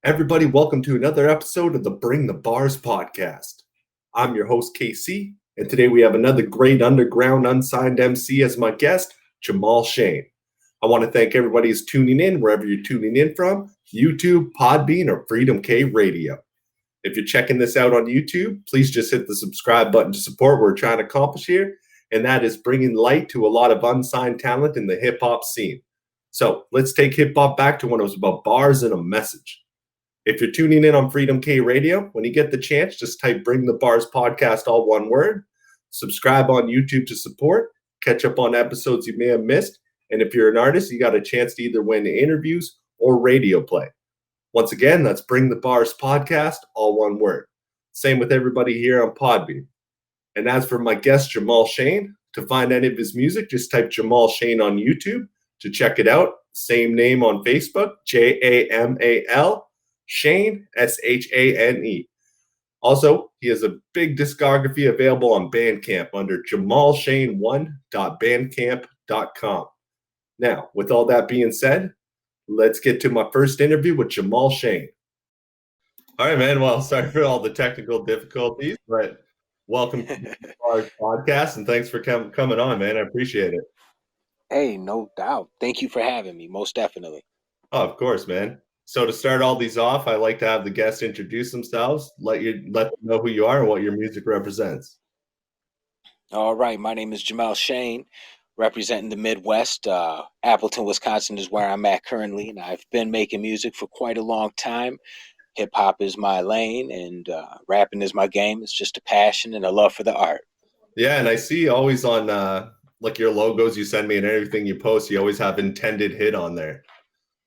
Everybody, welcome to another episode of the Bring the Bars podcast. I'm your host, KC, and today we have another great underground unsigned MC as my guest, Jamal Shane. I want to thank everybody who's tuning in, wherever you're tuning in from, YouTube, Podbean, or Freedom K Radio. If you're checking this out on YouTube, please just hit the subscribe button to support what we're trying to accomplish here, and that is bringing light to a lot of unsigned talent in the hip-hop scene. So let's take hip-hop back to when it was about bars and a message. If you're tuning in on Freedom K Radio, when you get the chance, just type Bring the Bars podcast, all one word. Subscribe on YouTube to support. Catch up on episodes you may have missed. And if you're an artist, you got a chance to either win interviews or radio play. Once again, that's Bring the Bars podcast, all one word. Same with everybody here on Podbean. And as for my guest, Jamal Shane, to find any of his music, just type Jamal Shane on YouTube to check it out. Same name on Facebook, Jamal Shane, Shane. Also, he has a big discography available on Bandcamp under jamalshane1.bandcamp.com. Now, with all that being said, let's get to my first interview with Jamal Shane. All right, man. Well, sorry for all the technical difficulties, but welcome to our podcast, and thanks for coming on, man. I appreciate it. Hey, no doubt. Thank you for having me, most definitely. Oh, of course, man. So to start all these off, I like to have the guests introduce themselves, let them know who you are and what your music represents. All right, my name is Jamal Shane, representing the Midwest. Appleton, Wisconsin is where I'm at currently, and I've been making music for quite a long time. Hip hop is my lane, and rapping is my game. It's just a passion and a love for the art. Yeah, and I see always on like your logos you send me and everything you post, you always have Intended Hit on there.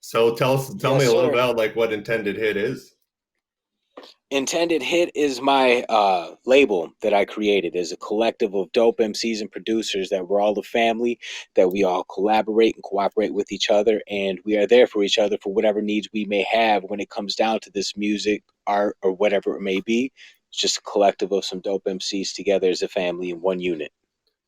So tell me a little about like what Intended Hit is. Intended Hit is my label that I created as a collective of dope MCs and producers that we're all a family, that we all collaborate and cooperate with each other, and we are there for each other for whatever needs we may have when it comes down to this music, art, or whatever it may be. It's just a collective of some dope MCs together as a family in one unit.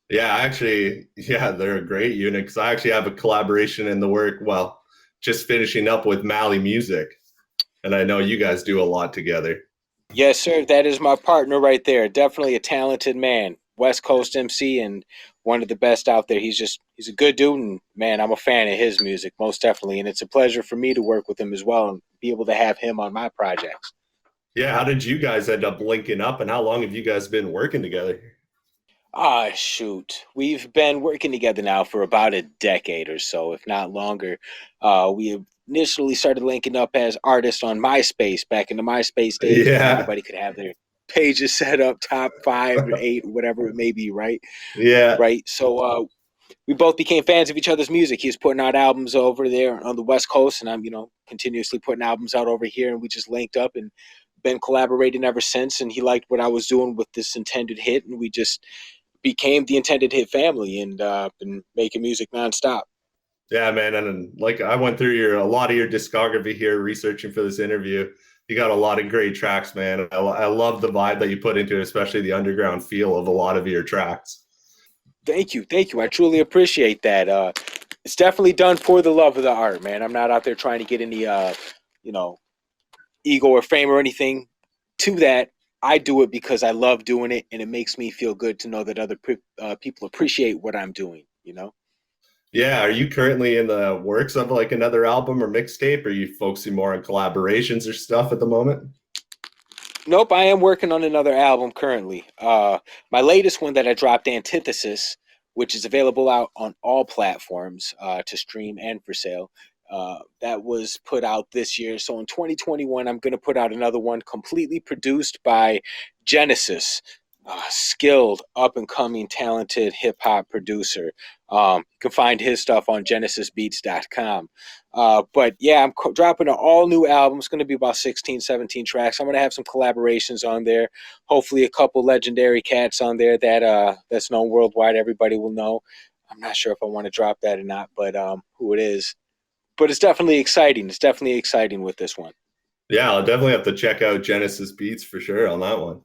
Yeah, they're a great unit because I actually have a collaboration in the work. Well, just finishing up with Mally Music, and I know you guys do a lot together. Yes, sir. That is my partner right there. Definitely a talented man, West Coast MC, and one of the best out there. He's a good dude, and man, I'm a fan of his music, most definitely. And it's a pleasure for me to work with him as well and be able to have him on my projects. Yeah, how did you guys end up linking up, and how long have you guys been working together? Shoot. We've been working together now for about a decade or so, if not longer. We initially started linking up as artists on MySpace back in the MySpace days. Yeah. Anybody could have their pages set up, top 5 or 8, whatever it may be, right? Yeah. Right. So we both became fans of each other's music. He was putting out albums over there on the West Coast, and I'm, continuously putting albums out over here, and we just linked up and been collaborating ever since. And he liked what I was doing with this Intended Hit, and we just became the Intended Hit family and been making music nonstop. Yeah, man. And like I went through a lot of your discography here researching for this interview. You got a lot of great tracks, man. I love the vibe that you put into it, especially the underground feel of a lot of your tracks. Thank you. I truly appreciate that. It's definitely done for the love of the art, man. I'm not out there trying to get any, ego or fame or anything to that. I do it because I love doing it, and it makes me feel good to know that other people appreciate what I'm doing, Yeah, are you currently in the works of like another album or mixtape? Or are you focusing more on collaborations or stuff at the moment? Nope, I am working on another album currently. My latest one that I dropped, Antithesis, which is available out on all platforms to stream and for sale. That was put out this year. So in 2021, I'm going to put out another one completely produced by Genesis, skilled, up-and-coming, talented hip-hop producer. You can find his stuff on genesisbeats.com. But yeah, I'm dropping an all-new album. It's going to be about 16, 17 tracks. I'm going to have some collaborations on there. Hopefully a couple legendary cats on there that's known worldwide. Everybody will know. I'm not sure if I want to drop that or not, but who it is. But it's definitely exciting. It's definitely exciting with this one. Yeah, I'll definitely have to check out Genesis Beats for sure on that one.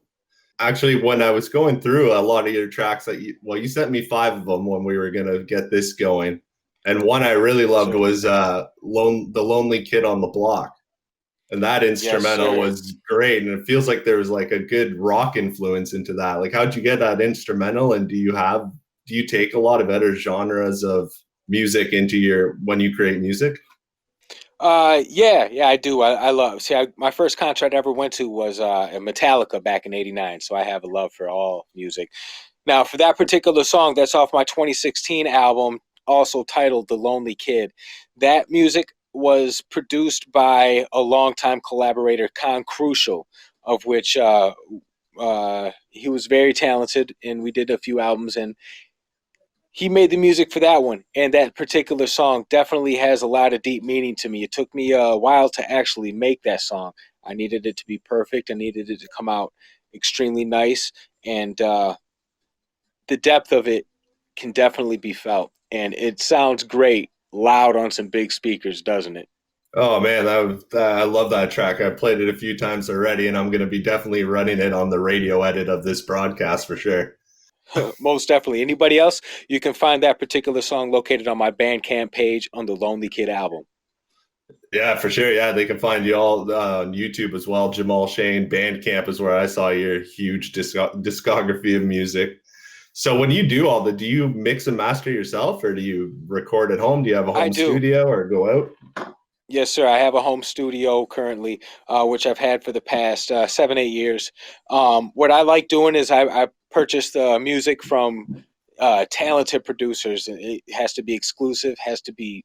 Actually, when I was going through a lot of your tracks, you sent me 5 of them when we were going to get this going. And one I really loved was The Lonely Kid on the Block. And that Yes, instrumental sir. was great. And it feels like there was like a good rock influence into that. Like, how'd you get that instrumental? And do you take a lot of other genres of music into when you create music? Yeah, I do. I love. See, my first concert I ever went to was in Metallica back in '89. So I have a love for all music. Now, for that particular song, that's off my 2016 album, also titled "The Lonely Kid." That music was produced by a longtime collaborator, Con Crucial, of which he was very talented, and we did a few albums, and he made the music for that one. And that particular song definitely has a lot of deep meaning to me. It took me a while to actually make that song. I needed it to be perfect. I needed it to come out extremely nice, and the depth of it can definitely be felt. And it sounds great loud on some big speakers, doesn't it? Oh man, I love that track. I've played it a few times already, and I'm going to be definitely running it on the radio edit of this broadcast for sure. Most definitely. Anybody else? You can find that particular song located on my Bandcamp page on the Lonely Kid album. Yeah, for sure. Yeah, they can find you all on YouTube as well. Jamal Shane, Bandcamp is where I saw your huge discography of music. So when you do do you mix and master yourself, or do you record at home? Do you have a I home do. studio or go out? Yes, sir. I have a home studio currently, which I've had for the past 7, 8 years. What I like doing is I purchase the music from talented producers. It has to be exclusive, has to be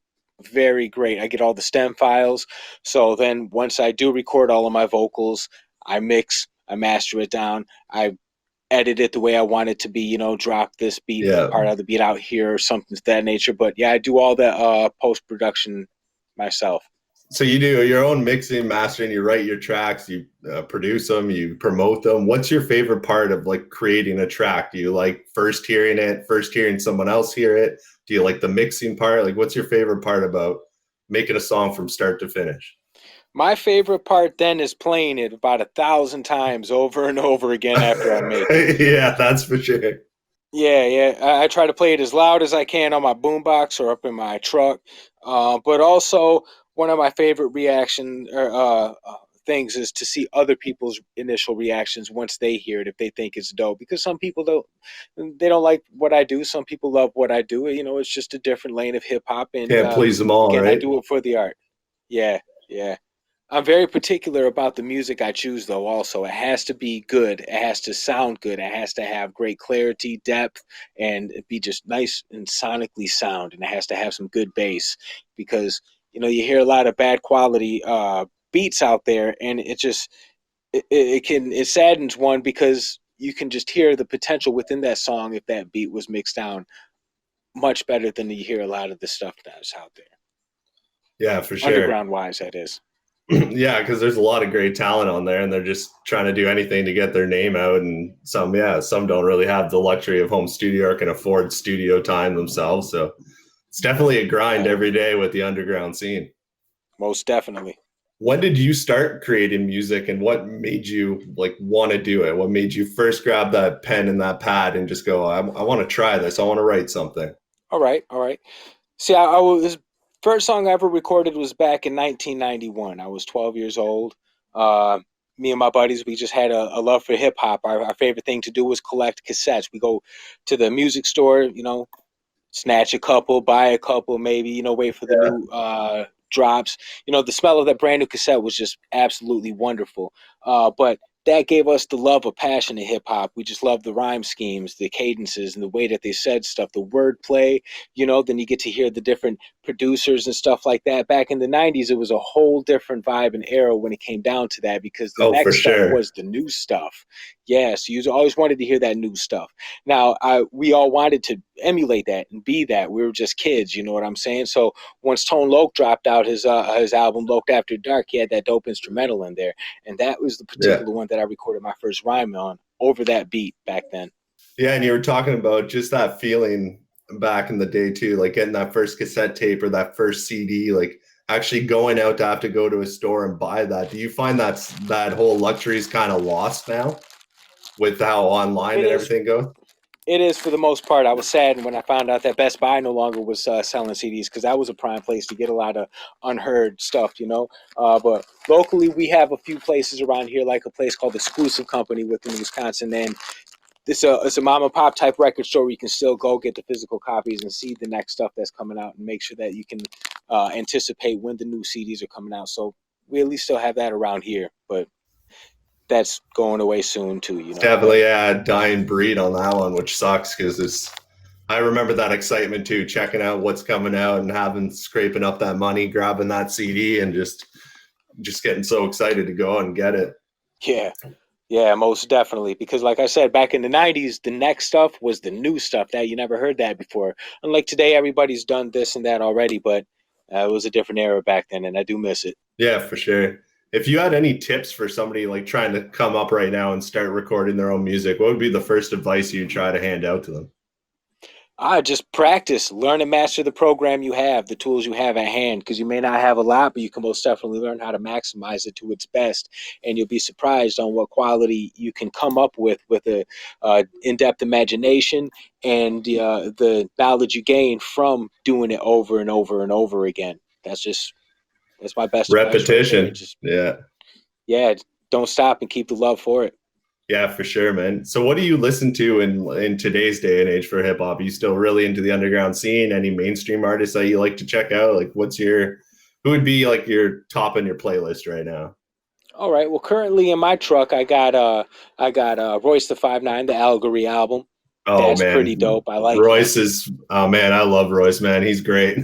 very great. I get all the stem files. So then once I do record all of my vocals, I mix, I master it down, I edit it the way I want it to be, drop this beat Yeah. part of the beat out here or something to that nature. But yeah, I do all the post production myself. So you do your own mixing, mastering. You write your tracks, you produce them, you promote them. What's your favorite part of like creating a track? Do you like first hearing it, first hearing someone else hear it? Do you like the mixing part? Like, what's your favorite part about making a song from start to finish? My favorite part then is playing it about 1,000 times over and over again after I make it. Yeah, that's for sure. Yeah, yeah. I try to play it as loud as I can on my boombox or up in my truck. But also, one of my favorite reaction things is to see other people's initial reactions once they hear it, if they think it's dope. Because some people they don't like what I do. Some people love what I do. It's just a different lane of hip hop. And Can't please them all, again, I right? do it for the art. Yeah, yeah. I'm very particular about the music I choose, though. Also, it has to be good. It has to sound good. It has to have great clarity, depth, and be just nice and sonically sound. And it has to have some good bass, because you hear a lot of bad quality beats out there, and it saddens one, because you can just hear the potential within that song if that beat was mixed down much better than you hear a lot of the stuff that's out there, Yeah, for sure. underground wise. That is. Yeah, because there's a lot of great talent on there, and they're just trying to do anything to get their name out. And some don't really have the luxury of home studio or can afford studio time themselves. So it's definitely a grind Yeah, every day with the underground scene. most definitely. When did you start creating music, and what made you like want to do it? What made you first grab that pen and that pad and just go, I want to try this. I want to write something. All right, all right. See, I was first song I ever recorded was back in 1991. I was 12 years old. Uh, Me and my buddies, we just had a love for hip hop. Our favorite thing to do was collect cassettes. We go to the music store, snatch a couple, buy a couple, maybe, wait for the Yeah. new drops. The smell of that brand new cassette was just absolutely wonderful. But that gave us the love of passion in hip hop. We just loved the rhyme schemes, the cadences, and the way that they said stuff, the wordplay. Then you get to hear the different producers and stuff like that. Back in the 90s, it was a whole different vibe and era when it came down to that, because the Oh, for next stuff sure. was the new stuff. Yeah, so you always wanted to hear that new stuff. Now, we all wanted to emulate that and be that. We were just kids, you know what I'm saying? So once Tone Loc dropped out his album Loc After Dark, he had that dope instrumental in there, and that was the Yeah. particular one that I recorded my first rhyme on over that beat back then. Yeah, and you were talking about just that feeling back in the day too, like getting that first cassette tape or that first CD, like actually going out to have to go to a store and buy that. Do you find that whole luxury is kind of lost now with how online It and is everything goes? It is for the most part. I was sad when I found out that Best Buy no longer was selling CDs because that was a prime place to get a lot of unheard stuff, you know. But locally, we have a few places around here, like a place called Exclusive Company within Wisconsin, and it's a mom and pop type record store where you can still go get the physical copies and see the next stuff that's coming out and make sure that you can anticipate when the new CDs are coming out. So we at least still have that around here, but that's going away soon too, you It's know. But definitely a dying breed on that one, which sucks because it's. I remember that excitement too, checking out what's coming out and having scraping up that money, grabbing that CD, and just getting so excited to go and get it. yeah, yeah, most definitely. Because like I said, back in the 90s, the next stuff was the new stuff that you never heard that before. Unlike today, everybody's done this and that already, but it was a different era back then, and I do miss it. Yeah, for sure. If you had any tips for somebody like trying to come up right now and start recording their own music, what would be the first advice you'd try to hand out to them? Just practice, learn and master the program you have, the tools you have at hand, because you may not have a lot, but you can most definitely learn how to maximize it to its best, and you'll be surprised on what quality you can come up with a in-depth imagination and the knowledge you gain from doing it over and over and over again. That's my best advice right there. Repetition. Just Yeah. yeah, don't stop and keep the love for it. Yeah, for sure, man. So what do you listen to in today's day and age for hip hop? Are you still really into the underground scene? Any mainstream artists that you like to check out? Like who would be like your top in your playlist right now? All right. Well, currently in my truck, I got Royce the 5'9", the Allegory album. Oh That's pretty man. dope. I like that. Royce is oh man, I love Royce, man. He's great.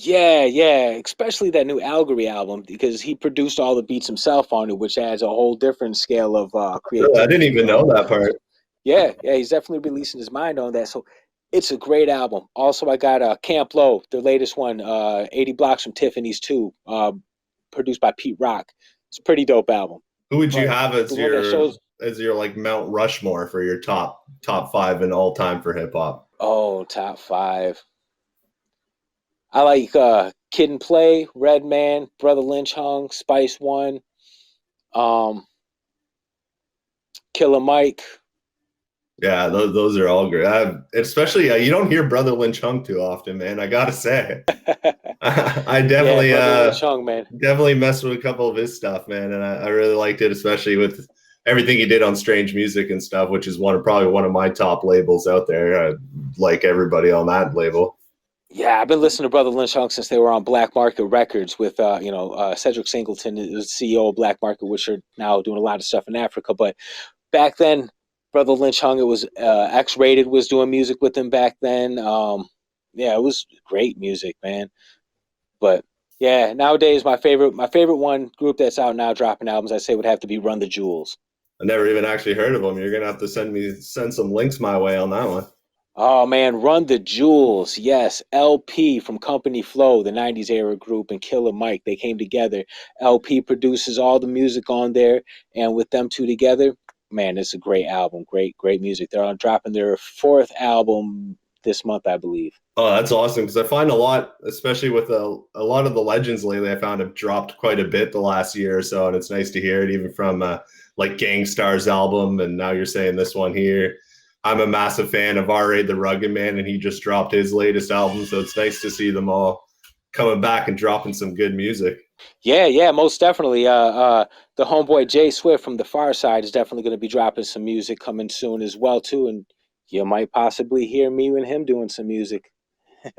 Yeah, yeah. Especially that new Allegory album because he produced all the beats himself on it, which adds a whole different scale of Really, I didn't creativity. You even know. know that part. Yeah, yeah. He's definitely releasing his mind on that. So it's a great album. Also, I got Camp Low, the latest one, 80 Blocks from Tiffany's too, produced by Pete Rock. It's a pretty dope album. Who would you But have the one that shows as your like Mount Rushmore for your top five in all time for hip hop? top five. I like Kid and Play, Redman, Brother Lynch Hung, Spice One, um, Killer Mike. Yeah, those are all great. Especially you don't hear Brother Lynch Hung too often, man. I gotta say, I Yeah, definitely Brother Lynch Hung, man. definitely messed with a couple of his stuff, man, and I really liked it, especially with everything he did on Strange Music and stuff, which is probably one of my top labels out there. I like everybody on that label. Yeah, I've been listening to Brother Lynch Hung since they were on Black Market Records with Cedric Singleton, is CEO of Black Market, which are now doing a lot of stuff in Africa. But back then, Brother Lynch Hung, it was X Rated was doing music with him back then. Yeah, it was great music, man. But yeah, nowadays my favorite one group that's out now dropping albums, I say would have to be Run the Jewels. I never even actually heard of him. You're gonna have to send some links my way on that one. Oh man, Run the Jewels. Yes, LP from Company Flow, the 90s era group, and Killer Mike. They came together. LP produces all the music on there, and with them two together, man, it's a great album. Great, great music. They're on dropping their fourth album this month, I believe. Oh, that's awesome because I find a lot, especially with a lot of the legends lately, I found have dropped quite a bit the last year or so, and it's nice to hear it even from like Gangstar's album, and now you're saying this one here. I'm a massive fan of R.A. the Rugged Man, and he just dropped his latest album, so it's nice to see them all coming back and dropping some good music. Yeah, yeah, most definitely. The homeboy Jay Swift from the Far Side is definitely going to be dropping some music coming soon as well too, and you might possibly hear me and him doing some music.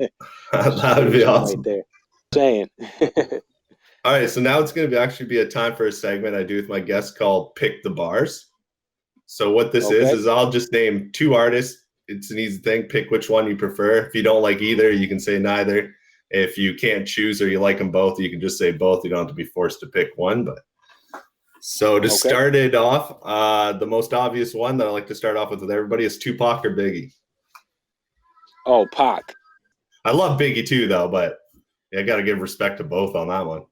Just a That would little be something right awesome. there. Saying. All right, so now it's going to actually be a time for a segment I do with my guests called Pick the Bars. So what this Okay. is I'll just name two artists. It's an easy thing. Pick which one you prefer. If you don't like either, you can say neither. If you can't choose or you like them both, you can just say both. You don't have to be forced to pick one. But so to Okay. start it off, the most obvious one that I like to start off with everybody is Tupac or Biggie. Oh, Pac. I love Biggie too, though, but I got to give respect to both on that one.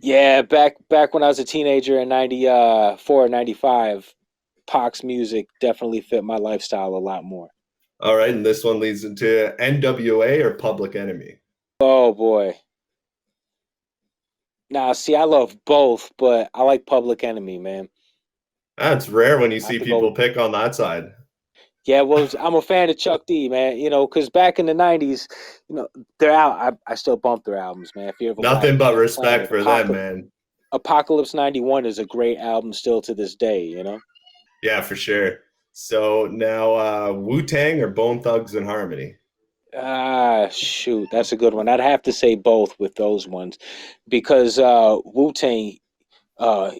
Yeah, back when I was a teenager in 94, 95, Pac's music definitely fit my lifestyle a lot more. All right, and this one leads into NWA or Public Enemy. Oh boy. Now, see, I love both, but I like Public Enemy, man. That's rare when you I have see to people go. pick on that side. Yeah, well, I'm a fan of Chuck D, man. Because back in the '90s, their I still bump their albums, man. If you ever got a Nothing but chance playing respect it, for them, man. Apocalypse '91 is a great album still to this day. Yeah, for sure. So now, Wu Tang or Bone Thugs and Harmony? Ah, shoot, that's a good one. I'd have to say both with those ones, because Wu Tang,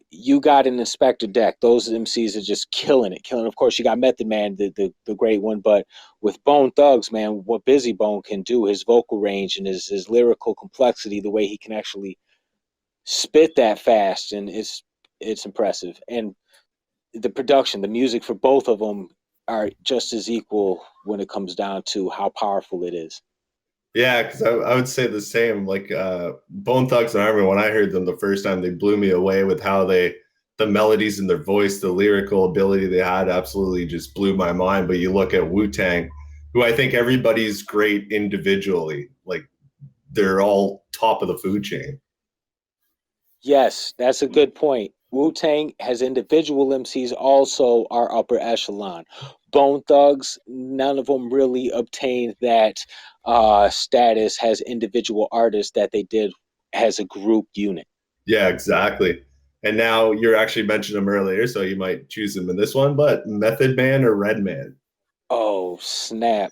you got an Inspector Deck. Those MCs are just killing it, killing. Of course, you got Method Man, the great one, but with Bone Thugs, man, what Busy Bone can do, his vocal range and his lyrical complexity, the way he can actually spit that fast, and it's impressive. And the production, the music for both of them are just as equal when it comes down to how powerful it is. Yeah, because I would say the same. Like Bone Thugs and Harmony, when I heard them the first time, they blew me away with how the melodies in their voice, the lyrical ability they had, absolutely just blew my mind. But you look at Wu Tang, who I think everybody's great individually. Like they're all top of the food chain. Yes, that's a good point. Wu Tang has individual MCs also are upper echelon. Bone Thugs, none of them really obtained that status as individual artists that they did as a group unit. Yeah, exactly. And now you're actually mentioned them earlier, so you might choose them in this one. But Method Man or Redman? Oh, snap.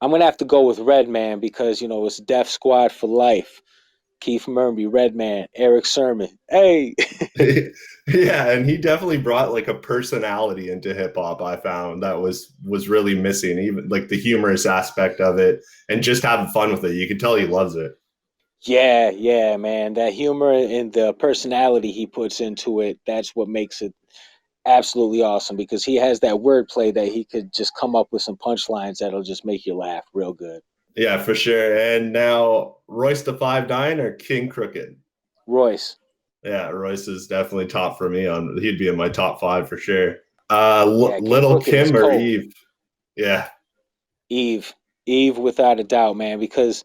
I'm going to have to go with Redman because, it's Def Squad for life. Keith Murray, Redman, Eric Sermon. Hey. Yeah, and he definitely brought like a personality into hip hop. I found that was really missing, even like the humorous aspect of it, and just having fun with it. You can tell he loves it. Yeah, yeah, man. That humor and the personality he puts into it, that's what makes it absolutely awesome because he has that wordplay that he could just come up with some punchlines that'll just make you laugh real good. Yeah, for sure. And now Royce the 5'9" or King Crooked? Royce. Yeah, Royce is definitely top for me. On he'd be in my top five for sure. Yeah, King Little Crooked is Kim or cold. Eve? Yeah, Eve. Eve without a doubt, man, because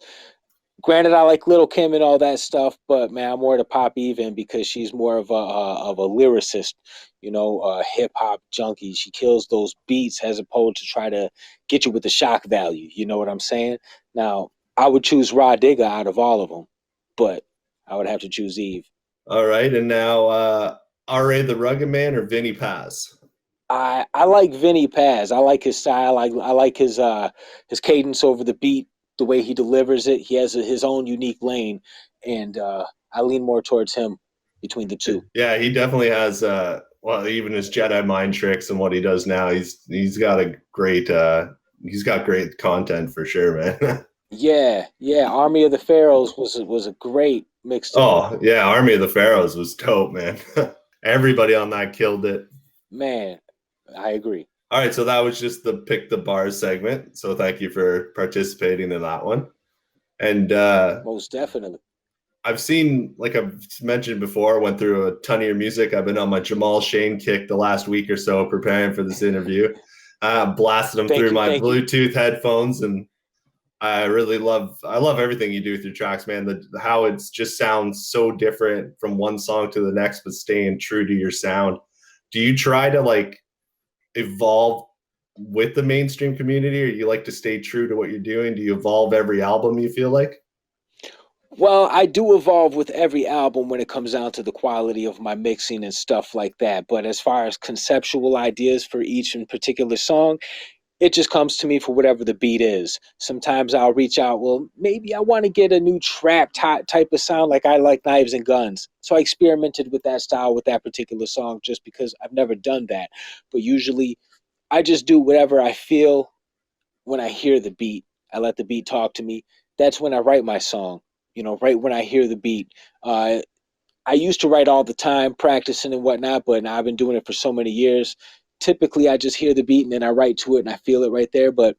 granted, I like Little Kim and all that stuff, but man, I'm more to pop even because she's more of a lyricist, hip hop junkie. She kills those beats as opposed to try to get you with the shock value. You know what I'm saying? Now, I would choose Raw Digger out of all of them, but I would have to choose Eve. all right. And now R.A. the Rugged Man or Vinny Paz? I like Vinny Paz. I like his style. I like his cadence over the beat, the way he delivers it. He has his own unique lane, and I lean more towards him between the two. Yeah, he definitely has. Well, even his Jedi mind tricks and what he does now, he's got a great. He's got great content for sure, man. Yeah, yeah. Army of the Pharaohs was a great mixtape. Oh yeah, Army of the Pharaohs was dope, man. Everybody on that killed it. Man, I agree. All right, so that was just the pick the bars segment. So thank you for participating in that one. And Most definitely. I've seen, like I've mentioned before, went through a ton of your music. I've been on my Jamal Shane kick the last week or so preparing for this interview. Blasted them Thank through you, my thank you. Bluetooth headphones, and I love everything you do with your tracks, man. How it just sounds so different from one song to the next, but staying true to your sound. Do you try to like evolve with the mainstream community, or you like to stay true to what you're doing? Do you evolve every album, you feel like? Well, I do evolve with every album when it comes down to the quality of my mixing and stuff like that. But as far as conceptual ideas for each in particular song, it just comes to me for whatever the beat is. Sometimes I'll reach out, well, maybe I want to get a new trap type of sound like I like Knives and Guns. So I experimented with that style with that particular song just because I've never done that. But usually I just do whatever I feel when I hear the beat. I let the beat talk to me. That's when I write my song, right when I hear the beat. I used to write all the time, practicing and whatnot, but now I've been doing it for so many years. Typically, I just hear the beat and then I write to it and I feel it right there. But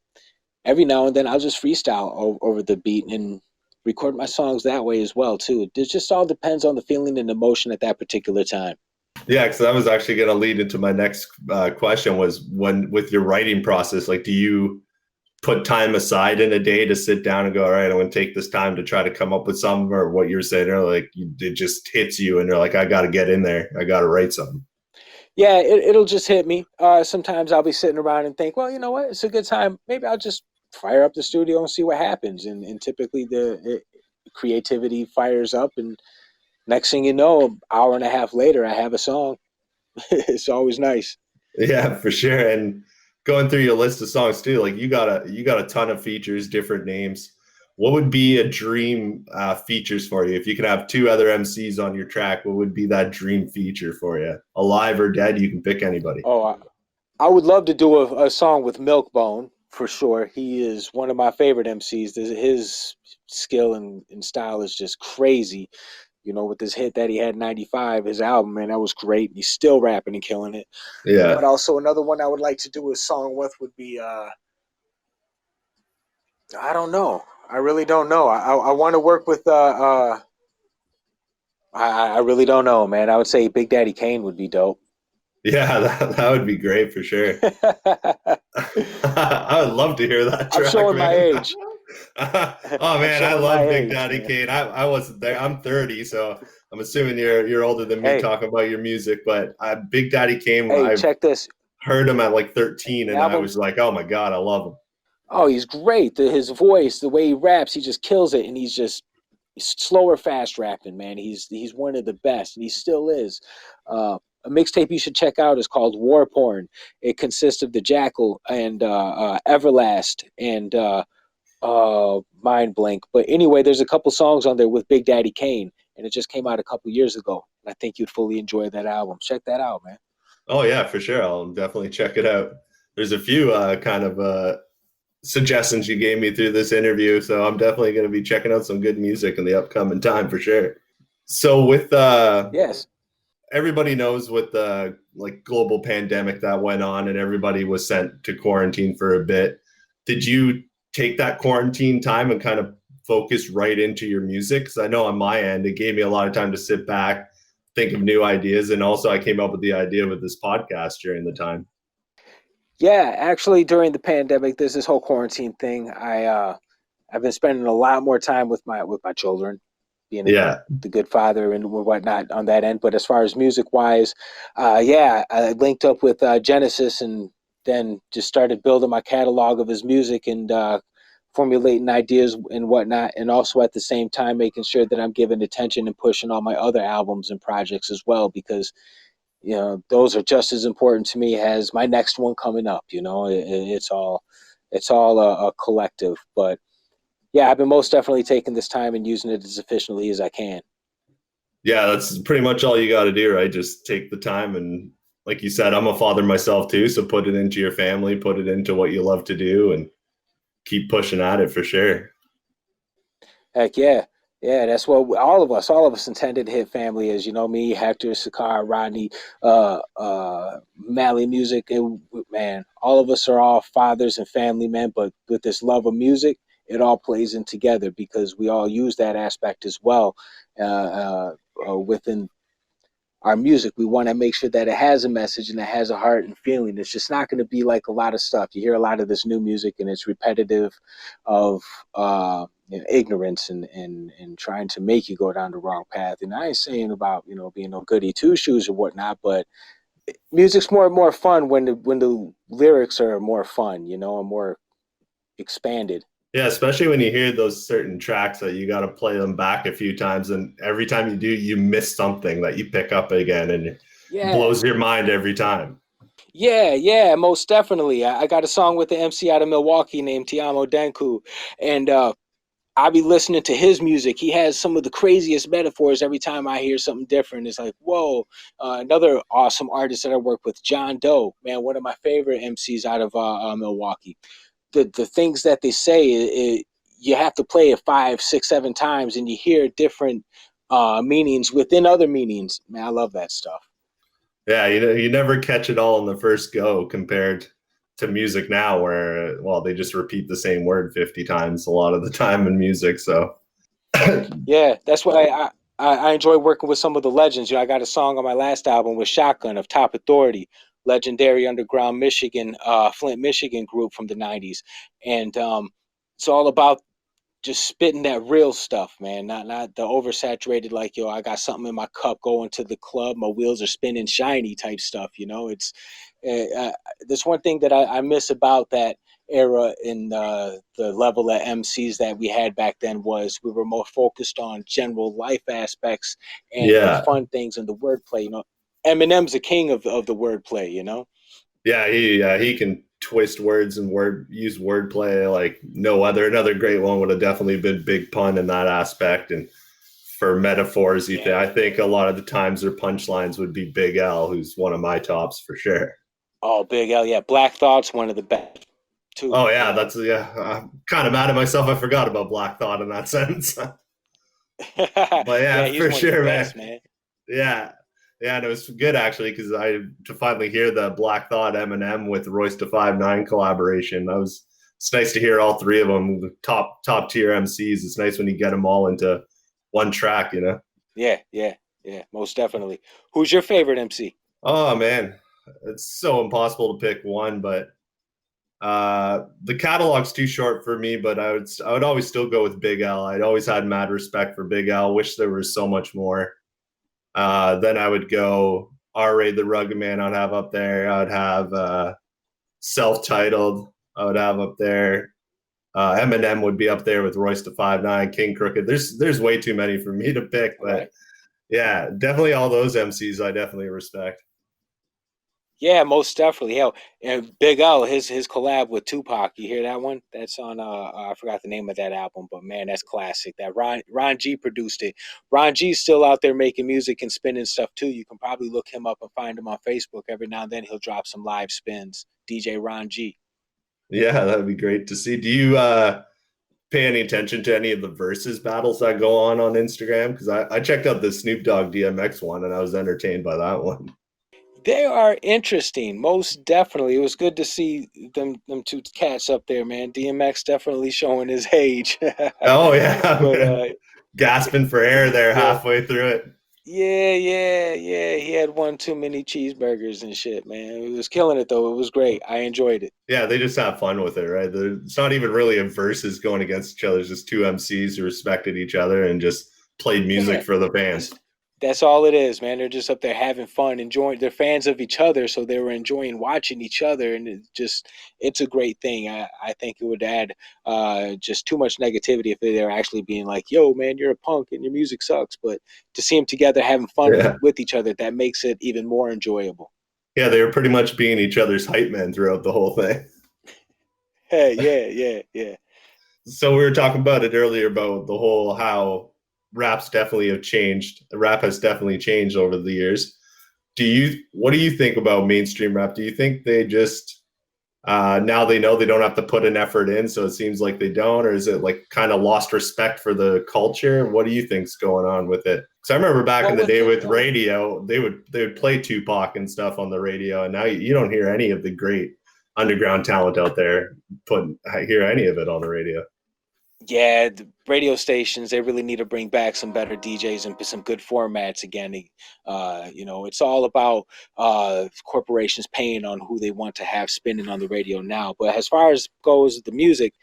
every now and then, I'll just freestyle over the beat and record my songs that way as well too. It just all depends on the feeling and emotion at that particular time. Yeah, because that was actually going to lead into my next question was when with your writing process, like, do you put time aside in a day to sit down and go, all right, I'm going to take this time to try to come up with something, or what you're saying, or like it just hits you and you're like, I got to get in there, I got to write something. Yeah, it'll just hit me. Sometimes I'll be sitting around and think, well, you know what? It's a good time. Maybe I'll just fire up the studio and see what happens. And typically creativity fires up, and next thing you know, an hour and a half later, I have a song. It's always nice. Yeah, for sure. And going through your list of songs too, like you got a ton of features, different names. What would be a dream features for you? If you could have two other MCs on your track, what would be that dream feature for you? Alive or dead, you can pick anybody. Oh, I would love to do a song with Milkbone for sure. He is one of my favorite MCs. His skill and style is just crazy. You know, with this hit that he had in '95, his album, man, that was great. He's still rapping and killing it. But Yeah. also another one I would like to do a song with would be I don't know. I really don't know. I want to work with I really don't know, man. I would say Big Daddy Kane would be dope. Yeah, that would be great for sure. I would love to hear that I'm track, showing my man. age. Oh I'm man, I showing my love Big age, Daddy man. Kane. I wasn't there. I'm 30, so I'm assuming you're older than me Hey, talking about your music. But Big Daddy Kane, hey, I've check this. heard him at like 13, The and I album. was like, oh my god, I love him. Oh, he's great. His voice, the way he raps, he just kills it, and he's slower, fast rapping, man. He's one of the best, and he still is. A mixtape you should check out is called War Porn. It consists of the Jackal and Everlast and Mind Blank. But anyway, there's a couple songs on there with Big Daddy Kane, and it just came out a couple years ago. And I think you'd fully enjoy that album. Check that out, man. Oh yeah, for sure. I'll definitely check it out. There's a few kind of suggestions you gave me through this interview, so I'm definitely going to be checking out some good music in the upcoming time for sure. So with Yes. everybody knows with the like global pandemic that went on and everybody was sent to quarantine for a bit, did you take that quarantine time and kind of focus right into your music? Because I know on my end it gave me a lot of time to sit back, think of new ideas, and also I came up with the idea with this podcast during the time. Yeah, actually, during the pandemic, there's this whole quarantine thing. I've been spending a lot more time with my children, being Yeah. the good father and whatnot on that end. But as far as music wise, yeah, I linked up with Genesis and then just started building my catalog of his music and formulating ideas and whatnot. And also at the same time, making sure that I'm giving attention and pushing all my other albums and projects as well, because those are just as important to me as my next one coming up. It's all a collective. But yeah, I've been most definitely taking this time and using it as efficiently as I can. Yeah, that's pretty much all you got to do, right? Just take the time and like you said, I'm a father myself too, so put it into your family, put it into what you love to do and keep pushing at it for sure. Heck yeah. Yeah, that's what all of us intended to hit family is, me, Hector, Sakar, Rodney, Mally Music. And man, all of us are all fathers and family men, but with this love of music, it all plays in together because we all use that aspect as well within our music. We want to make sure that it has a message and it has a heart and feeling. It's just not going to be like a lot of stuff. You hear a lot of this new music and it's repetitive of ignorance and trying to make you go down the wrong path. And I ain't saying about being no goody two shoes or whatnot, but music's more fun when the lyrics are more fun, and more expanded. Yeah, especially when you hear those certain tracks that you got to play them back a few times, and every time you do, you miss something that you pick up again, and it Yeah. blows your mind every time. Yeah, most definitely. I got a song with the MC out of Milwaukee named Tiamo Denku, and I be listening to his music. He has some of the craziest metaphors every time I hear something different. It's like, whoa. Another awesome artist that I work with, John Doe, man, one of my favorite MCs out of Milwaukee. The things that they say, you have to play it 5, 6, 7 times, and you hear different meanings within other meanings. Man, I love that stuff. Yeah, you never catch it all in the first go compared to music now, where well, they just repeat the same word 50 times a lot of the time in music. So Yeah, that's why I enjoy working with some of the legends. I got a song on my last album with Shotgun of Top Authority, legendary underground Michigan, Flint, Michigan group from the '90s, and it's all about just spitting that real stuff, man. Not the oversaturated like, yo, I got something in my cup going to the club, my wheels are spinning shiny type stuff. It's there's one thing that I miss about that era in the level of MCs that we had back then was we were more focused on general life aspects and the Yeah. fun things and the wordplay. Eminem's the king of the wordplay. Yeah, he can twist words and use wordplay like no other. Another great one would have definitely been Big Pun in that aspect. And for metaphors, I Yeah. think a lot of the times their punchlines would be Big L, who's one of my tops for sure. Oh, Big L, yeah. Black Thought's one of the best too. Oh yeah, I'm kind of mad at myself. I forgot about Black Thought in that sense. But yeah, Yeah, he's for one of the sure, man. best, man. Yeah, yeah, and it was good actually because I to finally hear the Black Thought Eminem with Royce da 5'9" collaboration. It's nice to hear all three of them, the top tier MCs. It's nice when you get them all into one track, you know. Yeah, yeah, yeah, most definitely. Who's your favorite MC? Oh man, it's so impossible to pick one, but the catalog's too short for me. But I would always still go with Big L. I'd always had mad respect for Big L. Wish there was so much more. Then I would go R. the Rugged Man. I'd have up there. I'd have Self-Titled. I would have up there. Eminem would be up there with Royce da 5'9", King Crooked. There's way too many for me to pick, All but right. yeah, definitely all those MCs I definitely respect. Yeah, most definitely. Hell, and Big L, his collab with Tupac. You hear that one? That's on I forgot the name of that album, but man, that's classic. That Ron G produced it. Ron G's still out there making music and spinning stuff too. You can probably look him up and find him on Facebook. Every now and then he'll drop some live spins. DJ Ron G. Yeah, that'd be great to see. Do you pay any attention to any of the versus battles that go on Instagram? Because I checked out the Snoop Dogg DMX one and I was entertained by that one. They are interesting, most definitely. It was good to see them two cats up there, man. DMX definitely showing his age, Oh yeah, but man. Gasping for air there yeah, halfway through it. yeah. He had one too many cheeseburgers and shit, man. He was killing it though. It was great. I enjoyed it. Yeah, they just have fun with it, right? It's not even really a versus going against each other. It's just two MCs who respected each other and just played music Yeah, for the that's fans. that's all it is, man. They're just up there having fun, enjoying. They're fans of each other, so they were enjoying watching each other, and it's a great thing. I think it would add just too much negativity if they're actually being like, "Yo, man, you're a punk and your music sucks." But to see them together having fun Yeah. with each other, that makes it even more enjoyable. Yeah, they were pretty much being each other's hype men throughout the whole thing. Hey, yeah. So we were talking about it earlier about the whole how raps definitely have changed. Rap has definitely changed over the years. What do you think about mainstream rap? Do you think they just now they know they don't have to put an effort in, so it seems like they don't, or is it like kind of lost respect for the culture? What do you think's going on with it? Because I remember back in Well, the with day it with though, radio, they would play Tupac and stuff on the radio, and now you don't hear any of the great underground talent out there hear any of it on the radio. yeah, the radio stations they really need to bring back some better DJs and some good formats again. It's all about corporations paying on who they want to have spinning on the radio now. But as far as goes the music,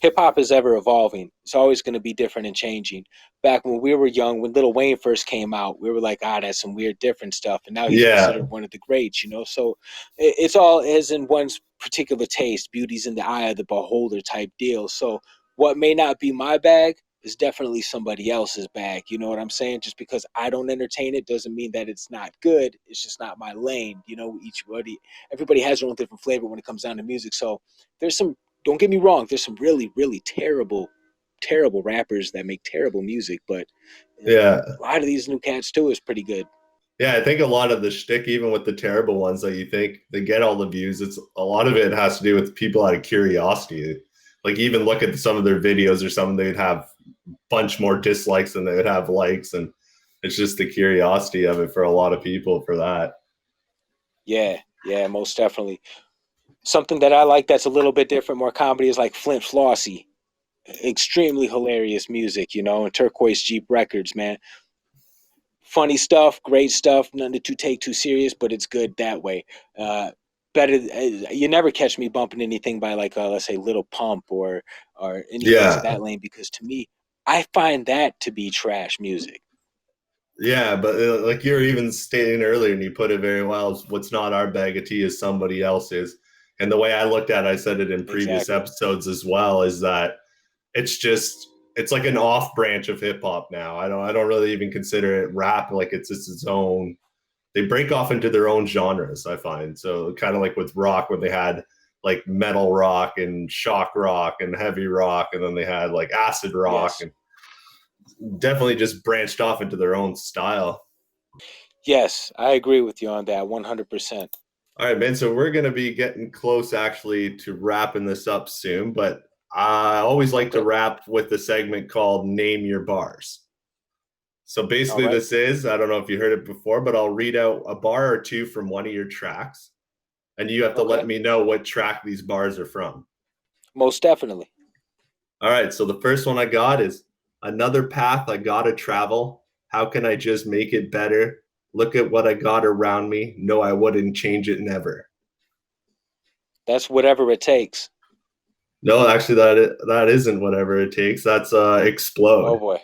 hip hop is ever evolving. It's always going to be different and changing. Back when we were young, when Lil Wayne first came out, we were like, that's some weird, different stuff. And now he's Yeah, considered one of the greats. So it's all as in one's particular taste. Beauty's in the eye of the beholder type deal. So what may not be my bag is definitely somebody else's bag. You know what I'm saying? Just because I don't entertain it doesn't mean that it's not good. It's just not my lane. Everybody has their own different flavor when it comes down to music. So there's some, don't get me wrong, there's some really, really terrible, terrible rappers that make terrible music, but yeah. a lot of these new cats too is pretty good. Yeah, I think a lot of the shtick, even with the terrible ones that you think they get all the views, it's a lot of it has to do with people out of curiosity. Like even look at some of their videos or something, they'd have a bunch more dislikes than they would have likes, and it's just the curiosity of it for a lot of people for that. Yeah, most definitely. Something that I like that's a little bit different, more comedy is like Flint Flossie. Extremely hilarious music, and Turquoise Jeep Records, man. Funny stuff, great stuff, nothing to take too serious, but it's good that way. Uh, better. You never catch me bumping anything by like let's say Little Pump or anything to Yeah. that lane, because to me, I find that to be trash music. Yeah, but like you were even stating earlier, and you put it very well, is what's not our bag of tea is somebody else's. And the way I looked at it, I said it in previous Exactly. episodes as well, is that it's just it's like an off branch of hip hop now. I don't really even consider it rap. Like it's just its own. They break off into their own genres, I find. So kind of like with rock, where they had like metal rock and shock rock and heavy rock, and then they had like acid rock, Yes. and definitely just branched off into their own style. Yes, I agree with you on that 100%. All right, man. So we're going to be getting close actually to wrapping this up soon, but I always like to Okay. wrap with a segment called Name Your Bars. So All basically, right. this is I don't know if you heard it before, but I'll read out a bar or two from one of your tracks, and you have to let Okay. me know what track these bars are from. Most definitely. All right. So the first one I got is another path I got to travel. How can I just make it better? Look at what I got around me. No, I wouldn't change it never. That's whatever it takes. No, actually, that isn't whatever it takes. That's Oh explode. boy.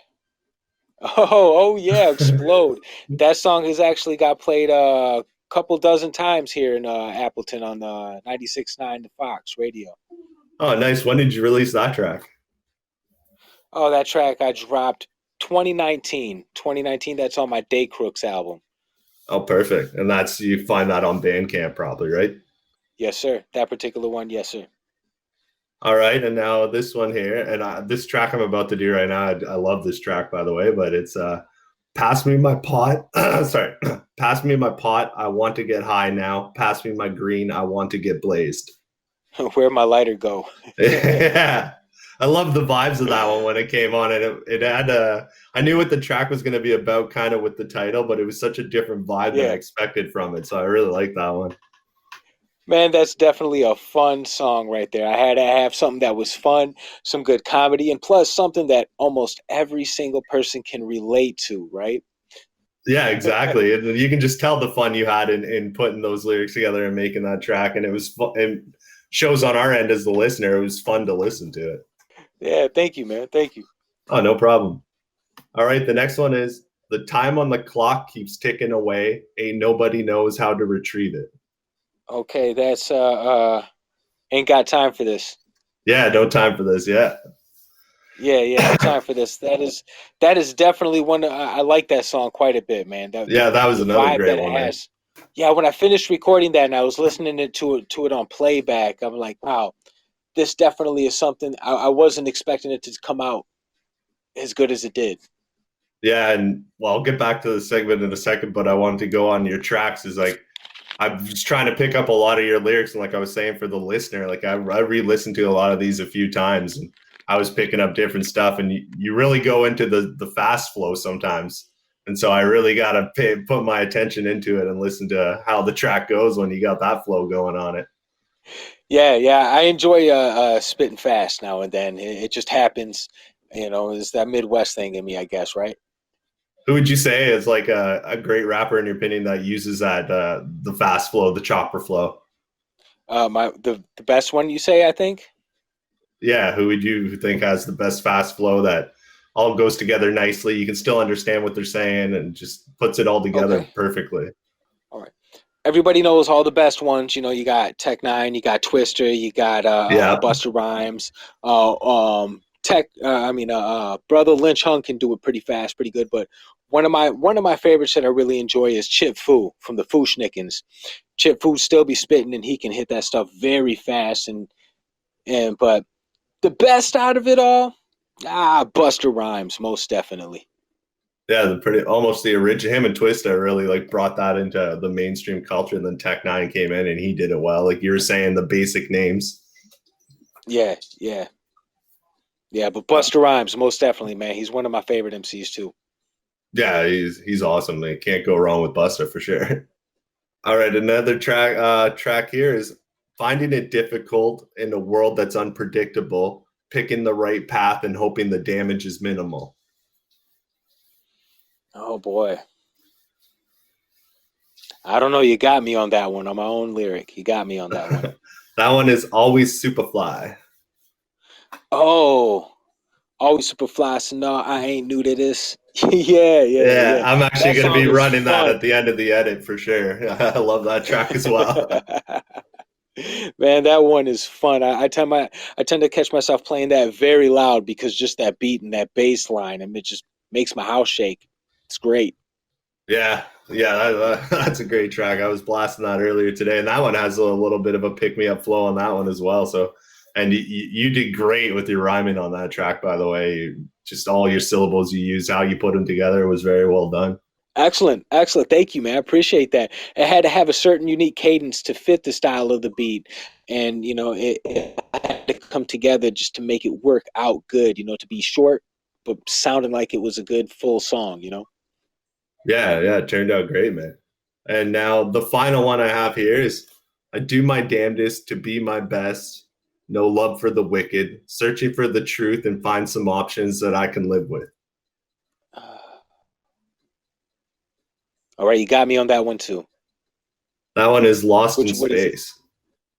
Oh yeah, Explode. That song has actually got played a couple dozen times here in Appleton on 96.9 The Fox Radio. Oh, nice. When did you release that track? Oh, that track I dropped 2019. 2019, that's on my Day Crooks album. Oh, perfect. And that's you find that on Bandcamp probably, right? Yes, sir. That particular one, yes, sir. All right, and now this one here, and this track I'm about to do right now, I love this track by the way, but it's "Pass Me My Pot." Sorry, "Pass Me My Pot." I want to get high now. Pass me my green. I want to get blazed. Where'd my lighter go? Yeah, I love the vibes of that one when it came on, and it had a. I knew what the track was going to be about, kind of with the title, but it was such a different vibe than I Yeah. expected from it. So I really like that one. Man, that's definitely a fun song right there. I had to have something that was fun, some good comedy, and plus something that almost every single person can relate to, right? Yeah, exactly. And you can just tell the fun you had in putting those lyrics together and making that track, and it was fun. It shows on our end as the listener, it was fun to listen to it. Yeah, thank you, man. Thank you. Oh, no problem. All right, the next one is the time on the clock keeps ticking away. Ain't nobody knows how to retrieve it. Okay, that's ain't got time for this. Yeah, no time for this. Yeah. Yeah, no time for this. That is definitely one. I like that song quite a bit, man. The Yeah, that was the another vibe great that it one, man. has. Yeah, when I finished recording that and I was listening to it on playback, I'm like, wow, this definitely is something I wasn't expecting it to come out as good as it did. Yeah, and well, I'll get back to the segment in a second, but I wanted to go on your tracks. Is like I was trying to pick up a lot of your lyrics, and like I was saying for the listener, like I re-listened to a lot of these a few times, and I was picking up different stuff, and you really go into the fast flow sometimes, and so I really got to put my attention into it and listen to how the track goes when you got that flow going on it. Yeah, I enjoy spitting fast now and then. It just happens, it's that Midwest thing in me, I guess, right? Who would you say is like a great rapper in your opinion that uses that the fast flow, the chopper flow? The best one you say, I think. Yeah, who would you think has the best fast flow that all goes together nicely? You can still understand what they're saying and just puts it all together Okay, perfectly. all right. Everybody knows all the best ones. You got Tech Nine, you got Twister, you got Yeah. Buster Rhymes. Brother Lynch Hung can do it pretty fast, pretty good. But one of my favorites that I really enjoy is Chip Fu from the Fu Schnickens. Chip Fu still be spitting, and he can hit that stuff very fast. And but the best out of it all, Buster Rhymes, most definitely. Yeah, the pretty almost the original him and Twista really like brought that into the mainstream culture. And then Tech Nine came in and he did it well. Like you were saying, the basic names. Yeah. But Buster Rhymes, most definitely, man. He's one of my favorite MCs too. Yeah, he's awesome. They can't go wrong with Buster for sure. All right, another track here is finding it difficult in a world that's unpredictable, picking the right path and hoping the damage is minimal. Oh boy. I don't know. You got me on that one. On my own lyric, you got me on that one. That one is Always Superfly. Oh, always super fly. So no, I ain't new to this. Yeah, yeah, Yeah, yeah. I'm actually That going to be song is running that fun. at the end of the edit for sure. I love that track as well. Man, that one is fun. I tend to catch myself playing that very loud because just that beat and that bass line, and it just makes my house shake. It's great. Yeah, yeah, that's a great track. I was blasting that earlier today, and that one has a little bit of a pick me up flow on that one as well. So, and you did great with your rhyming on that track, by the way. Just all your syllables you used, how you put them together was very well done. Excellent, excellent. Thank you, man. I appreciate that. It had to have a certain unique cadence to fit the style of the beat, and it had to come together just to make it work out good. To be short but sounding like it was a good full song. Yeah, yeah, it turned out great, man. And now the final one I have here is I do my damnedest to be my best. No love for the wicked, searching for the truth and find some options that I can live with. All right, you got me on that one too. That one is Lost in Which what is it? Space.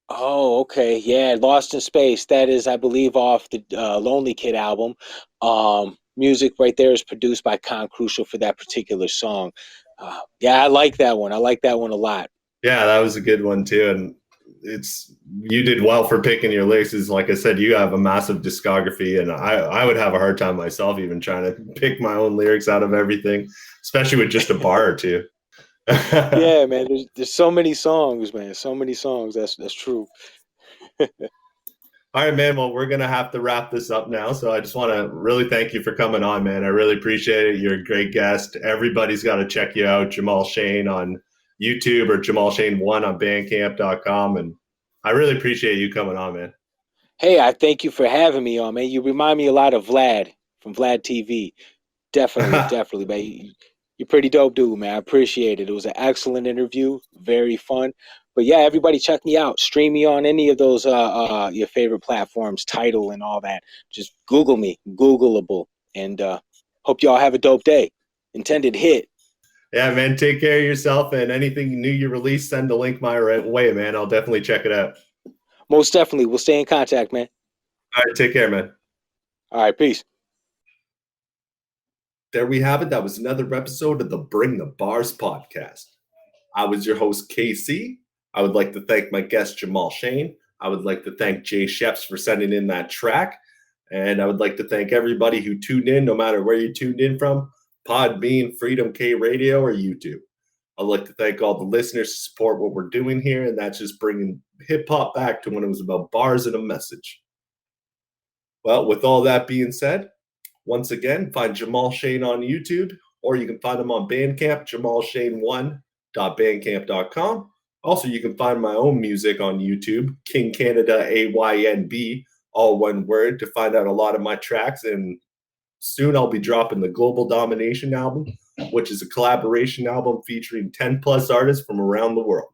Oh, okay. Yeah, Lost in Space. That is, I believe, off the Lonely Kid album. Music right there is produced by Con Crucial for that particular song. Yeah, I like that one. I like that one a lot. Yeah, that was a good one too. And it's you did well for picking your lyrics. Is like I said, you have a massive discography, and I would have a hard time myself even trying to pick my own lyrics out of everything, especially with just a bar or two. Yeah, man. There's so many songs, man. So many songs. That's true. All right, man. Well, we're gonna have to wrap this up now. So I just want to really thank you for coming on, man. I really appreciate it. You're a great guest. Everybody's got to check you out, Jamal Shane on YouTube or Jamal Shane1 on Bandcamp.com. And I really appreciate you coming on, man. Hey, I thank you for having me on, man. You remind me a lot of Vlad from Vlad TV. Definitely, definitely, man. You're pretty dope, dude, man. I appreciate it. It was an excellent interview, very fun. But yeah, everybody check me out. Stream me on any of those your favorite platforms, Title and all that. Just Google me, Googleable. And hope y'all have a dope day. Intended hit. Yeah, man. Take care of yourself, and anything new you release, send a link my way, man. I'll definitely check it out. Most definitely. We'll stay in contact, man. All right, take care, man. All right, peace. There we have it. That was another episode of the Bring the Bars podcast. I was your host, KC. I would like to thank my guest, Jamal Shane. I would like to thank Jay Sheps for sending in that track. And I would like to thank everybody who tuned in, no matter where you tuned in from, Podbean, Freedom K Radio, or YouTube. I'd like to thank all the listeners to support what we're doing here, and that's just bringing hip-hop back to when it was about bars and a message. Well, with all that being said, once again, find Jamal Shane on YouTube, or you can find him on Bandcamp, jamalshane1.bandcamp.com. Also, you can find my own music on YouTube, King Canada AYNB, all one word, to find out a lot of my tracks. And soon I'll be dropping the Global Domination album, which is a collaboration album featuring 10 plus artists from around the world.